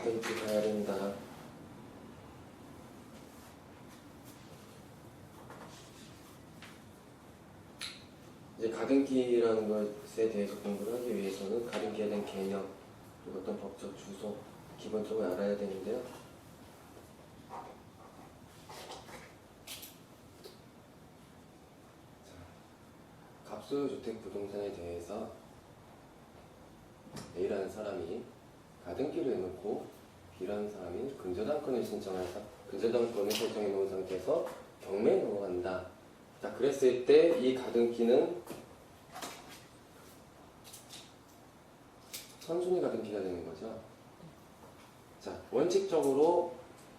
가등기 가야 된다. 이제 가등기라는 것에 대해서 공부를 하기 위해서는 가등기에 대한 개념, 그리고 어떤 법적 주소, 기본적으로 알아야 되는데요. 갑수주택 부동산에 대해서 A라는 사람이 가등기를 해놓고 B라는 사람이 근저당권을 신청해서 근저당권을 설정해 놓은 상태에서 경매에 넘어간다. 자, 그랬을 때 이 가등기는 선순위 가등기가 되는 거죠. 자, 원칙적으로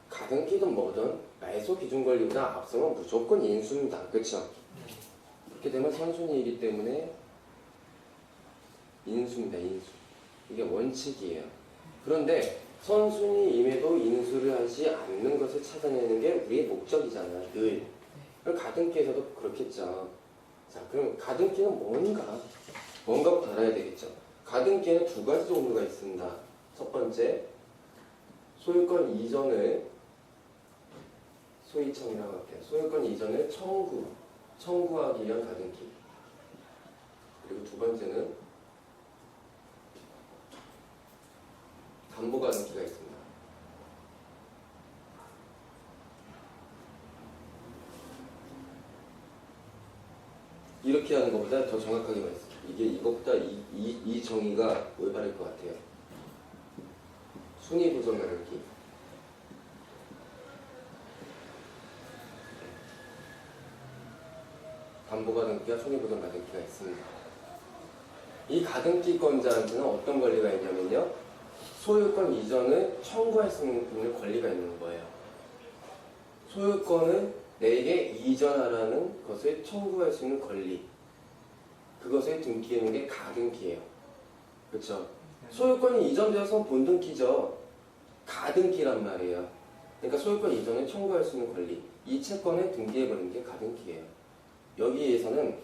가등기든 뭐든 말소 기준 권리보다 앞서면 무조건 인수입니다. 그렇죠? 이렇게 되면 선순위이기 때문에 인수입니다. 인수. 이게 원칙이에요. 그런데 선순위임에도 인수를 하지 않는 것을 찾아내는 게 우리의 목적이잖아요. 늘. 가등기에서도 그렇겠죠. 자, 그럼 가등기는 뭔가부터 알아야 되겠죠. 가등기에는 두 가지 종류가 있습니다. 첫 번째, 소유권 이전을 소이청이라고 할게요. 소유권 이전을 청구하기 위한 가등기. 그리고 두 번째는 담보 가등기가 있습니다. 이렇게 하는 것보다 더 정확하게 말했습니다. 이것보다 이 정의가 올바를 것 같아요. 순위보전 가등기. 담보 가등기와 순위보전 가등기가 있습니다. 이 가등기권자한테는 어떤 권리가 있냐면요. 소유권 이전을 청구할 수 있는 권리가 있는 거예요. 소유권을 내게 이전하라는 것을 청구할 수 있는 권리. 그것을 등기하는 게 가등기예요. 그렇죠? 소유권이 이전되어서 본등기죠. 가등기란 말이에요. 그러니까 소유권 이전을 청구할 수 있는 권리. 이 채권을 등기해버리는 게 가등기예요. 여기에서는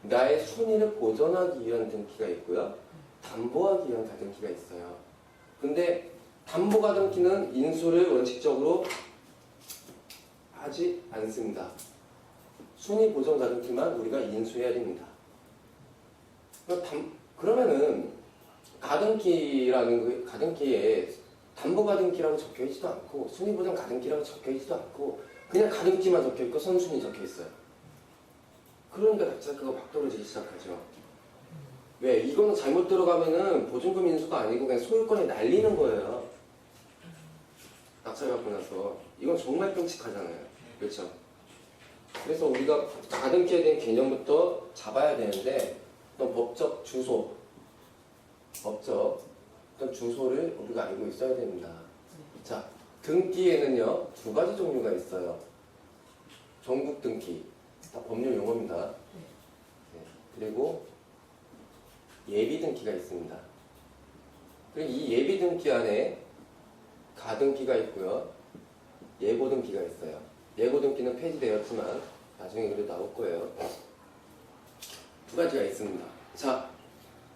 나의 순위를 보전하기 위한 등기가 있고요. 담보하기 위한 가등기가 있어요. 근데 담보 가등기는 인수를 원칙적으로 하지 않습니다. 순위 보전 가등기만 우리가 인수해야 됩니다. 그러면은 가등기에 담보 가등기라고 적혀 있지도 않고 순위 보전 가등기라고 적혀 있지도 않고 그냥 가등기만 적혀 있고 선순위 적혀 있어요. 그러니까 낙찰가가 막 떨어지기 시작하죠. 왜? 이거는 잘못 들어가면은 보증금 인수가 아니고 그냥 소유권에 날리는 거예요. 낙찰 받고 나서. 이건 정말 끔찍하잖아요. 그렇죠? 그래서 우리가 가등기에 대한 개념부터 잡아야 되는데 어떤 법적 주소, 법적 어떤 주소를 우리가 알고 있어야 됩니다. 자, 등기에는요 두 가지 종류가 있어요. 전국 등기, 다 법률 용어입니다. 네. 그리고 예비 등기가 있습니다. 그리고 이 예비 등기 안에 가등기가 있고요. 예고 등기가 있어요. 예고 등기는 폐지되었지만 나중에 그래도 나올 거예요. 두 가지가 있습니다. 자,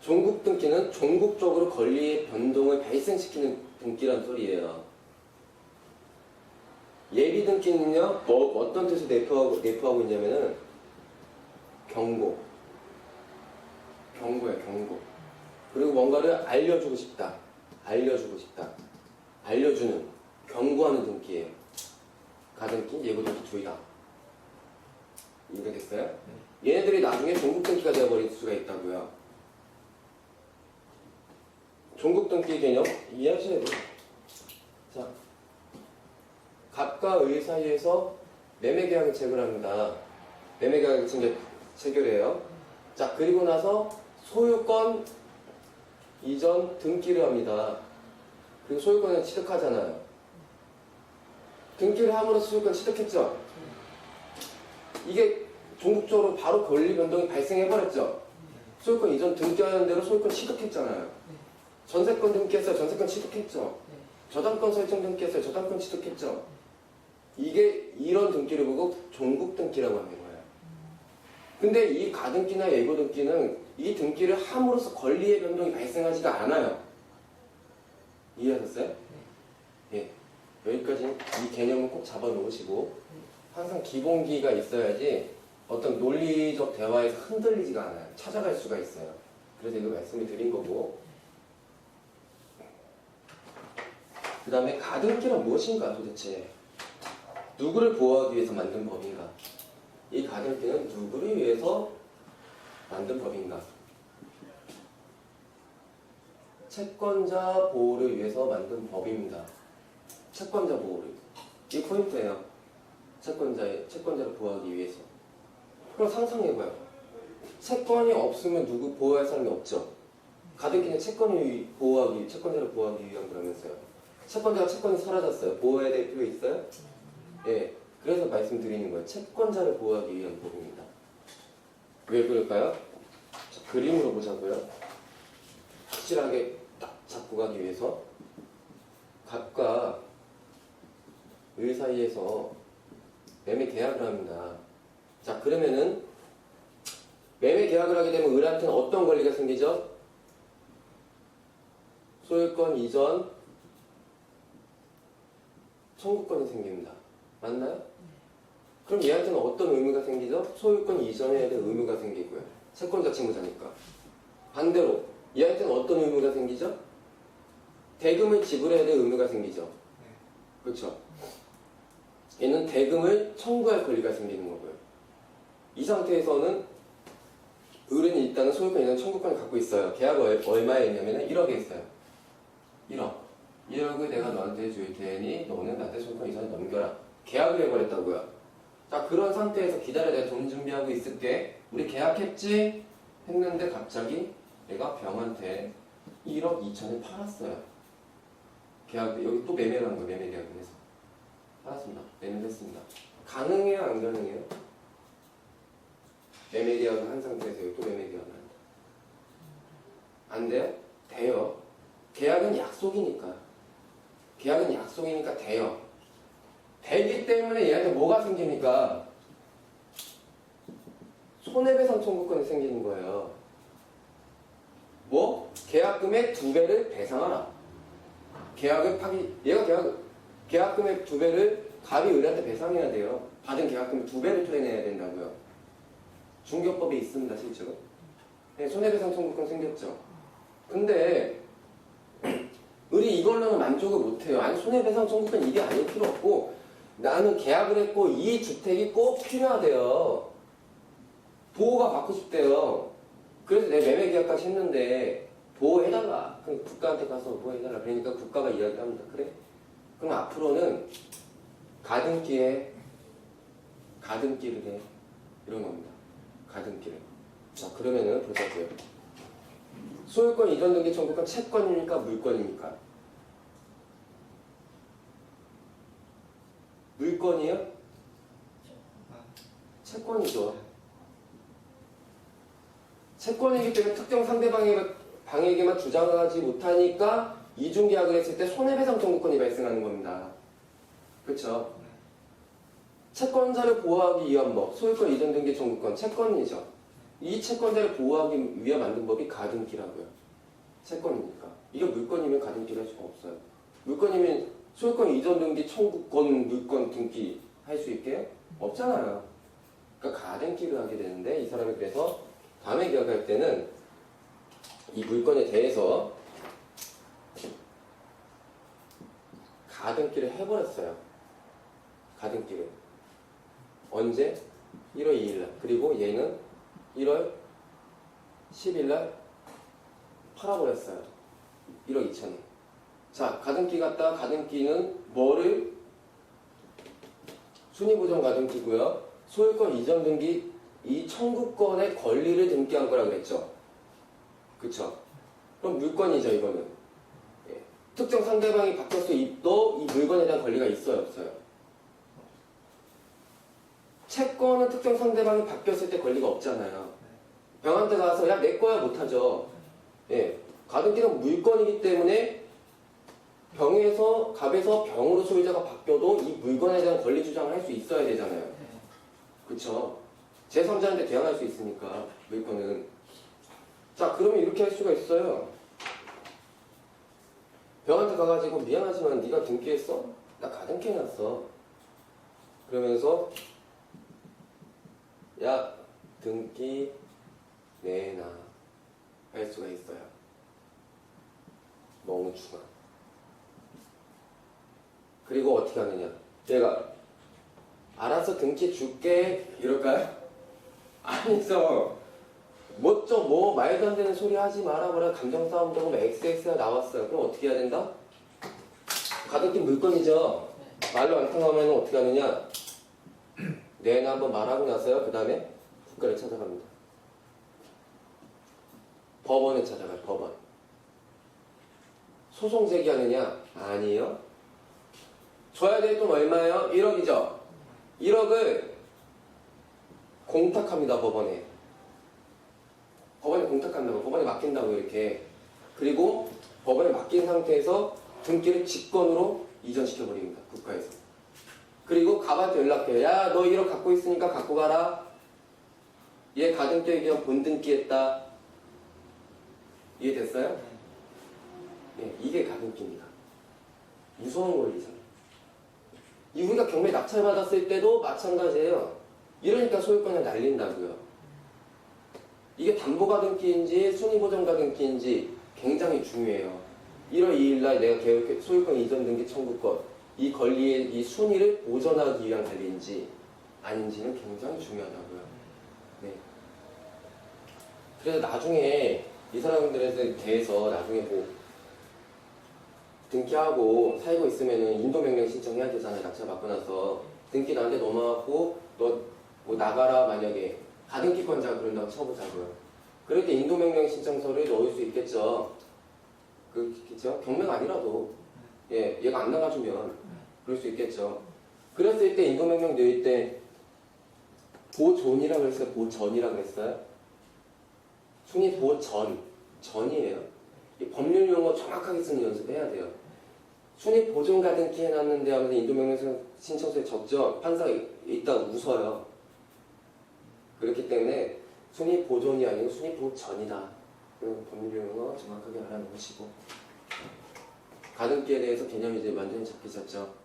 종국 등기는 종국적으로 권리의 변동을 발생시키는 등기란 소리예요. 예비 등기는요, 어떤 뜻을 내포하고 있냐면은 경고예요, 경고. 그리고 뭔가를 알려주고 싶다. 알려주는, 경고하는 등기예요. 가등기, 예고 등기 둘 다. 이해가 됐어요? 얘네들이 나중에 종국 등기가 되어버릴 수가 있다고요. 종국 등기 개념 이해하셔야 돼요. 자, 갑과 의 사이에서 매매계약을 체결합니다. 매매계약을 체결해요. 자, 그리고 나서 소유권 이전 등기를 합니다. 그리고 소유권을 취득하잖아요. 등기를 함으로써 소유권 취득했죠. 이게 종국적으로 바로 권리 변동이 발생해버렸죠. 소유권 이전 등기하는 대로 소유권 취득했잖아요. 전세권 등기했어요. 전세권 취득했죠. 저당권 설정 등기했어요. 저당권 취득했죠. 이게 이런 등기를 보고 종국 등기라고 하는 거예요. 근데 이 가등기나 예고 등기는 이 등기를 함으로써 권리의 변동이 발생하지가 않아요. 이해하셨어요? 이 개념은 꼭 잡아 놓으시고 항상 기본기가 있어야지 어떤 논리적 대화에서 흔들리지가 않아요. 찾아갈 수가 있어요. 그래서 이거 말씀을 드린 거고, 그 다음에 가등기란 무엇인가 도대체? 누구를 보호하기 위해서 만든 법인가? 이 가등기는 누구를 위해서 만든 법인가? 채권자 보호를 위해서 만든 법입니다. 채권자 보호를. 이 포인트예요. 채권자를 보호하기 위해서. 그럼 상상해봐요. 채권이 없으면 누구 보호할 사람이 없죠. 가등기는 채권자를 보호하기 위한 거라면서요. 채권이 사라졌어요. 보호해야 될 필요 있어요? 예. 그래서 말씀드리는 거예요. 채권자를 보호하기 위한 법입니다. 왜 그럴까요? 자, 그림으로 보자고요. 확실하게 딱 잡고 가기 위해서 갑과 을 사이에서 매매 계약을 합니다. 자, 그러면은 매매 계약을 하게 되면 을한테는 어떤 권리가 생기죠? 소유권 이전 청구권이 생깁니다. 맞나요? 그럼 얘한테는 어떤 의무가 생기죠? 소유권 이전해야 될 의무가 생기고요. 채권자 채무자니까. 반대로 얘한테는 어떤 의무가 생기죠? 대금을 지불해야 될 의무가 생기죠. 그렇죠? 얘는 대금을 청구할 권리가 생기는 거고요. 이 상태에서는 을은 일단은 소유권 이전 청구권을 갖고 있어요. 계약을 얼마에 했냐면 1억에 했어요. 1억을 내가 너한테 줄 테니 너는 나한테 소유권 이전을 넘겨라. 계약을 해버렸다고요. 자, 그런 상태에서 기다려, 내가 돈 준비하고 있을게. 우리 계약했지? 했는데 갑자기 내가 병한테 1억 2천을 팔았어요. 계약, 여기 또 매매를 한 거예요. 매매 계약을 해서 팔았습니다. 매매를 했습니다. 가능해요? 안 가능해요? 매매 계약을 한 상태에서 여기 또 매매 계약을 한다. 안 돼요? 돼요. 계약은 약속이니까. 돼요. 되기 때문에 얘한테 뭐가 생기니까? 손해배상 청구권이 생기는 거예요. 뭐? 계약금의 2배를 배상하라. 계약금의 2배를 갑이 을한테 배상해야 돼요. 받은 계약금의 2배를 토해내야 된다고요. 중개법에 있습니다, 실제로. 네, 손해배상 청구권 생겼죠. 근데 을이 이걸로는 만족을 못해요. 아니, 손해배상 청구권 이게 아닐 필요 없고 나는 계약을 했고 이 주택이 꼭 필요하대요. 보호가 받고 싶대요. 그래서 내 매매 계약까지 했는데 보호해달라. 그럼 국가한테 가서 보호해달라. 그러니까 국가가 이야기를 합니다. 그래? 그럼 앞으로는 가등기를 해. 이런 겁니다. 가등기를. 자, 그러면은 보자고요. 소유권 이전 등기 청구권 채권입니까? 물권입니까? 물권이요? 채권이죠. 채권이기 때문에 특정 상대방에게만 주장하지 못하니까 이중계약을 했을 때 손해배상 청구권이 발생하는 겁니다. 그렇죠? 채권자를 보호하기 위한 법, 소유권 이전 등기 청구권, 채권이죠. 이 채권자를 보호하기 위해 만든 법이 가등기라고요. 채권이니까. 이게 물권이면 가등기를 할 수가 없어요. 물권이면 소유권 이전 등기 청구권, 물권 등기 할 수 있게 없잖아요. 그러니까 가등기를 하게 되는데 이 사람이 그래서 다음에 계약할 때는 이 물건에 대해서 가등기를 해버렸어요. 가등기를. 언제? 1월 2일날. 그리고 얘는 1월 10일날 팔아버렸어요. 1억 2천이. 자, 가등기 갔다 가등기는 뭐를? 순위보전 가등기고요. 소유권 이전 등기 이 청구권의 권리를 등기한 거라고 그랬죠. 그쵸? 그럼 물권이죠, 이거는. 예. 특정 상대방이 바뀌었어 입도 이 물건에 대한 권리가 있어요, 없어요? 채권은 특정 상대방이 바뀌었을 때 권리가 없잖아요. 병한테 가서 야, 내 거야 못하죠. 예. 가등기는 물건이기 때문에 갑에서 병으로 소유자가 바뀌어도 이 물건에 대한 권리 주장을 할 수 있어야 되잖아요. 그쵸? 제3자한테 대항할 수 있으니까, 물건은. 자, 그러면 이렇게 할 수가 있어요. 병한테 가가지고 미안하지만 네가 등기했어? 나 가등기 해놨어. 그러면서 야 등기 내놔 할 수가 있어요. 너무 중요해. 그리고 어떻게 하느냐, 얘가 알아서 등기 줄게 이럴까요? 아니죠. 뭐 말도 안 되는 소리 하지 마라 뭐라 감정 싸움 되고 뭐 XX가 나왔어요. 그럼 어떻게 해야 된다? 가등기 물건이죠. 말로 안 통하면 어떻게 하느냐, 내나 한번 말하고 나서요. 그 다음에 국가를 찾아갑니다. 법원에 찾아가요. 법원. 소송 제기하느냐? 아니에요. 줘야 될 돈 얼마예요? 1억이죠. 1억을 공탁합니다. 법원에 공탁한다고, 법원에 맡긴다고 이렇게. 그리고 법원에 맡긴 상태에서 등기를 직권으로 이전시켜버립니다. 국가에서. 그리고 갑한테 연락해요. 야, 너 1억 갖고 있으니까 갖고 가라. 얘 가등기에 그냥 본등기했다. 이해됐어요? 네, 이게 가등기입니다. 무서운 권리잖아요. 우리가 경매 낙찰받았을 때도 마찬가지예요. 이러니까 소유권을 날린다고요. 이게 담보가등기인지 순위보전가등기인지 굉장히 중요해요. 1월 2일날 내가 소유권 이전 등기 청구권, 이 권리의 이 순위를 보전하기 위한 관리인지 아닌지는 굉장히 중요하다고요. 네. 그래서 나중에 이 사람들에 대해서 나중에 뭐 등기하고 살고 있으면은 인도명령 신청해야 되잖아요. 낙찰 받고 나서. 등기 나한테 넘어왔고 너 뭐 나가라 만약에 가등기권자가 그런다고 쳐보자고요. 그럴 때 인도명령 신청서를 넣을 수 있겠죠. 그렇겠죠. 경매가 아니라도 예, 얘가 안 나가주면 그럴 수 있겠죠. 그랬을 때 인도명령 넣을 때 보존이라고 그랬어요? 보전이라고 그랬어요? 순위 전이에요. 이 법률 용어 정확하게 쓰는 연습해야 돼요. 순위 보존 가등기 해놨는데 하면서 인도명령 신청서에 적죠. 판사가 이따 웃어요. 그렇기 때문에 순위 보존이 아니고 순위 보전이다. 법률 용어 정확하게 알아놓으시고, 가등기에 대해서 개념이 이제 완전히 잡히셨죠.